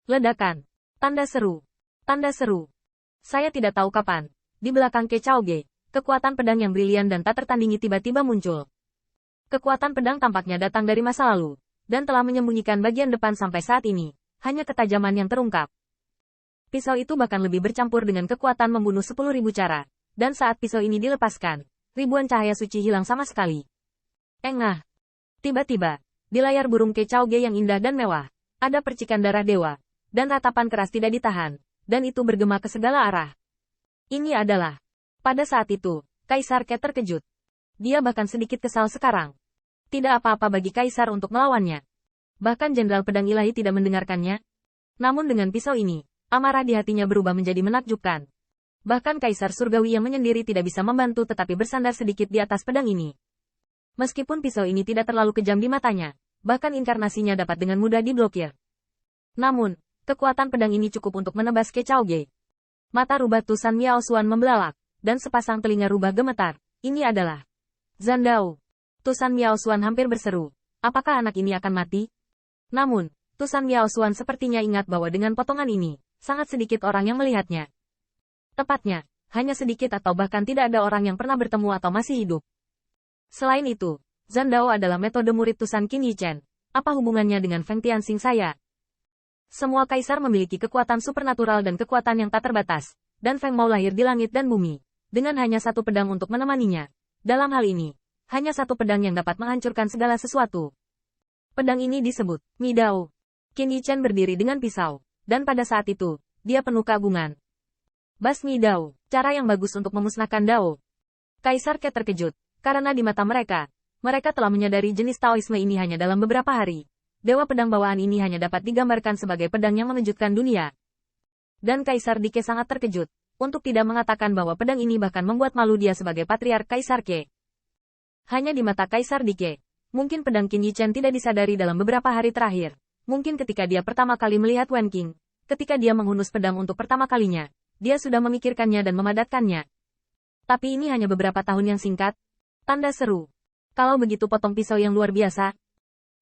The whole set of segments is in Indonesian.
Ledakan. Tanda seru. Tanda seru. Saya tidak tahu kapan. Di belakang Kechaoge, kekuatan pedang yang brilian dan tak tertandingi tiba-tiba muncul. Kekuatan pedang tampaknya datang dari masa lalu, dan telah menyembunyikan bagian depan sampai saat ini. Hanya ketajaman yang terungkap. Pisau itu bahkan lebih bercampur dengan kekuatan membunuh 10.000 cara. Dan saat pisau ini dilepaskan, ribuan cahaya suci hilang sama sekali. Engah. Tiba-tiba, di layar burung Kechaoge yang indah dan mewah, ada percikan darah dewa, dan ratapan keras tidak ditahan, dan itu bergema ke segala arah. Ini adalah. Pada saat itu, Kaisar Ke terkejut. Dia bahkan sedikit kesal sekarang. Tidak apa-apa bagi Kaisar untuk melawannya. Bahkan Jenderal Pedang Ilahi tidak mendengarkannya. Namun dengan pisau ini, amarah di hatinya berubah menjadi menakjubkan. Bahkan Kaisar Surgawi yang menyendiri tidak bisa membantu tetapi bersandar sedikit di atas pedang ini. Meskipun pisau ini tidak terlalu kejam di matanya, bahkan inkarnasinya dapat dengan mudah diblokir. Namun, kekuatan pedang ini cukup untuk menebas Kechaoge. Mata rubah Tusan Miao Xuan membelalak, dan sepasang telinga rubah gemetar. Ini adalah Zandao. Tusan Miao Xuan hampir berseru. Apakah anak ini akan mati? Namun, Tusan Miao Xuan sepertinya ingat bahwa dengan potongan ini, sangat sedikit orang yang melihatnya. Tepatnya, hanya sedikit atau bahkan tidak ada orang yang pernah bertemu atau masih hidup. Selain itu, Zandao adalah metode murid Tusan Qin Yichen. Apa hubungannya dengan Feng Tianxing saya? Semua kaisar memiliki kekuatan supernatural dan kekuatan yang tak terbatas, dan Feng mau lahir di langit dan bumi, dengan hanya satu pedang untuk menemaninya. Dalam hal ini, hanya satu pedang yang dapat menghancurkan segala sesuatu. Pedang ini disebut Midao. Qin Yichen berdiri dengan pisau, dan pada saat itu, dia penuh keagungan. Basmi Dao, cara yang bagus untuk memusnahkan Dao. Kaisar Ke terkejut, karena di mata mereka telah menyadari jenis Taoisme ini hanya dalam beberapa hari. Dewa pedang bawaan ini hanya dapat digambarkan sebagai pedang yang mengejutkan dunia. Dan Kaisar Dike sangat terkejut, untuk tidak mengatakan bahwa pedang ini bahkan membuat malu dia sebagai patriark Kaisar Ke. Hanya di mata Kaisar Dike, mungkin pedang Qin Yichen tidak disadari dalam beberapa hari terakhir. Mungkin ketika dia pertama kali melihat Wen Qing, ketika dia menghunus pedang untuk pertama kalinya, dia sudah memikirkannya dan memadatkannya. Tapi ini hanya beberapa tahun yang singkat. Tanda seru. Kalau begitu potong pisau yang luar biasa.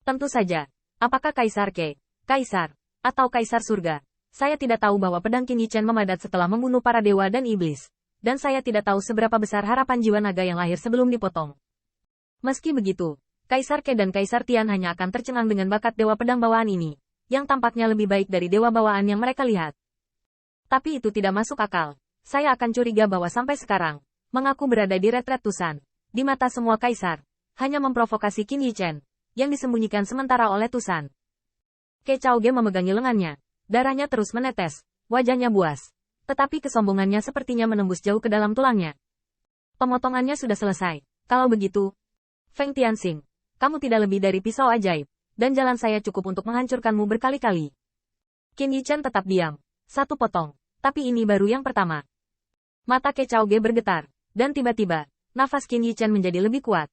Tentu saja. Apakah Kaisar Ke, Kaisar, atau Kaisar Surga? Saya tidak tahu bahwa pedang Qin Yichen memadat setelah membunuh para dewa dan iblis. Dan saya tidak tahu seberapa besar harapan jiwa naga yang lahir sebelum dipotong. Meski begitu, Kaisar Ke dan Kaisar Tian hanya akan tercengang dengan bakat dewa pedang bawaan ini, yang tampaknya lebih baik dari dewa bawaan yang mereka lihat. Tapi itu tidak masuk akal. Saya akan curiga bahwa sampai sekarang, mengaku berada di retret Tusan, di mata semua kaisar, hanya memprovokasi Qin Yichen, yang disembunyikan sementara oleh Tusan. Kechaoge memegangi lengannya, darahnya terus menetes, wajahnya buas. Tetapi kesombongannya sepertinya menembus jauh ke dalam tulangnya. Pemotongannya sudah selesai. Kalau begitu, Feng Tianxing, kamu tidak lebih dari pisau ajaib, dan jalan saya cukup untuk menghancurkanmu berkali-kali. Qin Yichen tetap diam. Satu potong. Tapi ini baru yang pertama. Mata Kechaoge bergetar. Dan tiba-tiba, nafas Qin Yichen menjadi lebih kuat.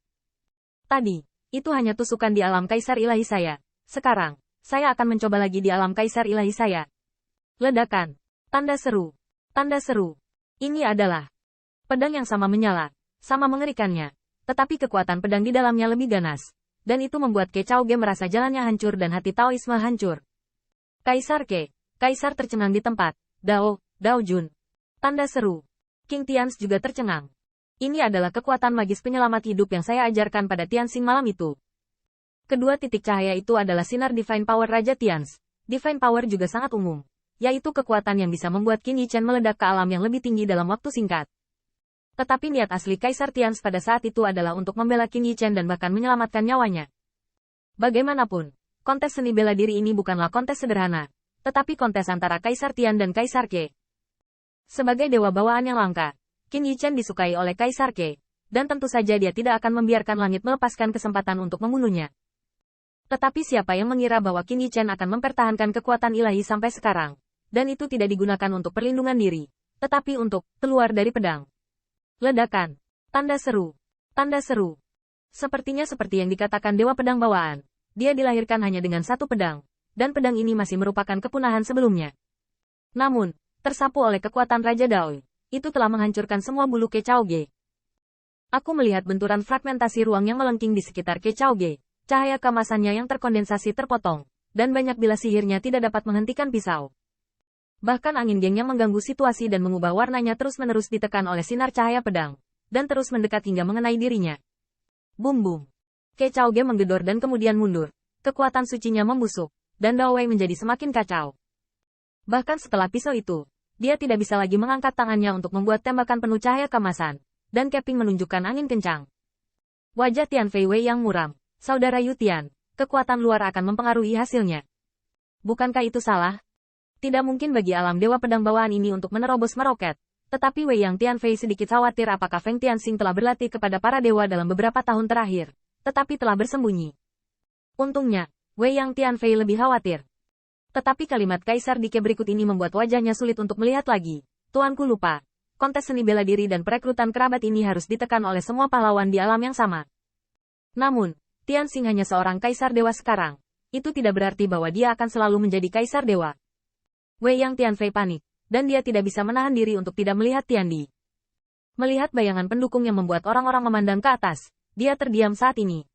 Tadi, itu hanya tusukan di alam Kaisar Ilahi saya. Sekarang, saya akan mencoba lagi di alam Kaisar Ilahi saya. Ledakan. Tanda seru. Tanda seru. Ini adalah pedang yang sama menyala, sama mengerikannya. Tetapi kekuatan pedang di dalamnya lebih ganas. Dan itu membuat Kechaoge merasa jalannya hancur dan hati Taoisme hancur. Kaisar Ke. Kaisar tercengang di tempat. Dao Jun. Tanda seru. King Tianx juga tercengang. Ini adalah kekuatan magis penyelamat hidup yang saya ajarkan pada Tianxing malam itu. Kedua titik cahaya itu adalah sinar Divine Power Raja Tianx. Divine Power juga sangat umum, yaitu kekuatan yang bisa membuat Qin Yichen meledak ke alam yang lebih tinggi dalam waktu singkat. Tetapi niat asli Kaisar Tianx pada saat itu adalah untuk membela Qin Yichen dan bahkan menyelamatkan nyawanya. Bagaimanapun, kontes seni bela diri ini bukanlah kontes sederhana, tetapi kontes antara Kaisar Tian dan Kaisar Ke. Sebagai dewa bawaan yang langka, Qin Yichen disukai oleh Kaisar Ke, dan tentu saja dia tidak akan membiarkan langit melepaskan kesempatan untuk membunuhnya. Tetapi siapa yang mengira bahwa Qin Yichen akan mempertahankan kekuatan ilahi sampai sekarang, dan itu tidak digunakan untuk perlindungan diri, tetapi untuk keluar dari pedang. Ledakan. Tanda seru. Tanda seru. Sepertinya seperti yang dikatakan dewa pedang bawaan, dia dilahirkan hanya dengan satu pedang. Dan pedang ini masih merupakan kepunahan sebelumnya. Namun, tersapu oleh kekuatan Raja Dao, itu telah menghancurkan semua bulu Kechaoge. Aku melihat benturan fragmentasi ruang yang melengking di sekitar Kechaoge, cahaya keemasannya yang terkondensasi terpotong, dan banyak bilah sihirnya tidak dapat menghentikan pisau. Bahkan angin gengnya mengganggu situasi dan mengubah warnanya terus-menerus ditekan oleh sinar cahaya pedang, dan terus mendekat hingga mengenai dirinya. Bum-bum. Ke Chao Ge menggedor dan kemudian mundur. Kekuatan sucinya membusuk, dan Dao Wei menjadi semakin kacau. Bahkan setelah pisau itu, dia tidak bisa lagi mengangkat tangannya untuk membuat tembakan penuh cahaya kemasan, dan Keping menunjukkan angin kencang. Wajah Tian Fei Wei yang muram. Saudara Yu Tian, kekuatan luar akan mempengaruhi hasilnya. Bukankah itu salah? Tidak mungkin bagi alam dewa pedang bawaan ini untuk menerobos meroket. Tetapi Wei Yang Tian Fei sedikit khawatir apakah Feng Tianxing telah berlatih kepada para dewa dalam beberapa tahun terakhir, tetapi telah bersembunyi. Untungnya, Wei Yang Tian Fei lebih khawatir. Tetapi kalimat Kaisar Dike berikut ini membuat wajahnya sulit untuk melihat lagi. Tuanku lupa. Kontes seni bela diri dan perekrutan kerabat ini harus ditekan oleh semua pahlawan di alam yang sama. Namun, Tianxing hanya seorang kaisar dewa sekarang. Itu tidak berarti bahwa dia akan selalu menjadi kaisar dewa. Wei Yang Tian Fei panik, dan dia tidak bisa menahan diri untuk tidak melihat Tian Di. Melihat bayangan pendukung yang membuat orang-orang memandang ke atas, dia terdiam saat ini.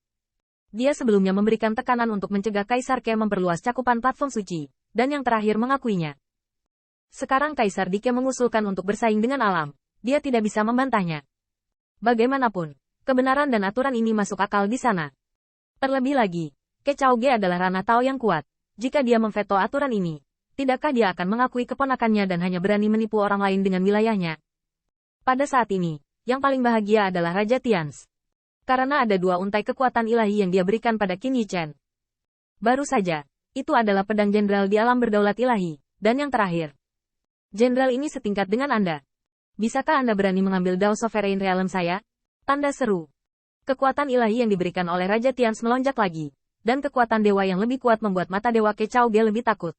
Dia sebelumnya memberikan tekanan untuk mencegah Kaisar Ke memperluas cakupan platform suci, dan yang terakhir mengakuinya. Sekarang Kaisar Dike mengusulkan untuk bersaing dengan alam, dia tidak bisa membantahnya. Bagaimanapun, kebenaran dan aturan ini masuk akal di sana. Terlebih lagi, Ke Chao Ge adalah ranah Tao yang kuat. Jika dia memveto aturan ini, tidakkah dia akan mengakui keponakannya dan hanya berani menipu orang lain dengan wilayahnya? Pada saat ini, yang paling bahagia adalah Raja Tians. Karena ada dua untai kekuatan ilahi yang dia berikan pada Qin Yichen. Baru saja, itu adalah pedang jenderal di alam berdaulat ilahi, dan yang terakhir. Jenderal ini setingkat dengan Anda. Bisakah Anda berani mengambil Dao Sovereign Realm saya? Tanda seru. Kekuatan ilahi yang diberikan oleh Raja Tians melonjak lagi, dan kekuatan dewa yang lebih kuat membuat mata dewa Ke Chao Ge lebih takut.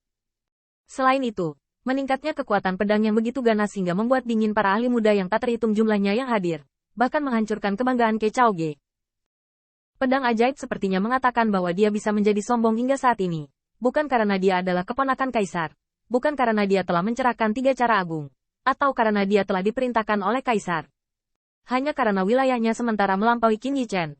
Selain itu, meningkatnya kekuatan pedang yang begitu ganas hingga membuat dingin para ahli muda yang tak terhitung jumlahnya yang hadir, bahkan menghancurkan kebanggaan Ke Chao Ge. Pedang ajaib sepertinya mengatakan bahwa dia bisa menjadi sombong hingga saat ini, bukan karena dia adalah keponakan kaisar, bukan karena dia telah mencerahkan 3 cara agung, atau karena dia telah diperintahkan oleh kaisar. Hanya karena wilayahnya sementara melampaui Qin Yichen,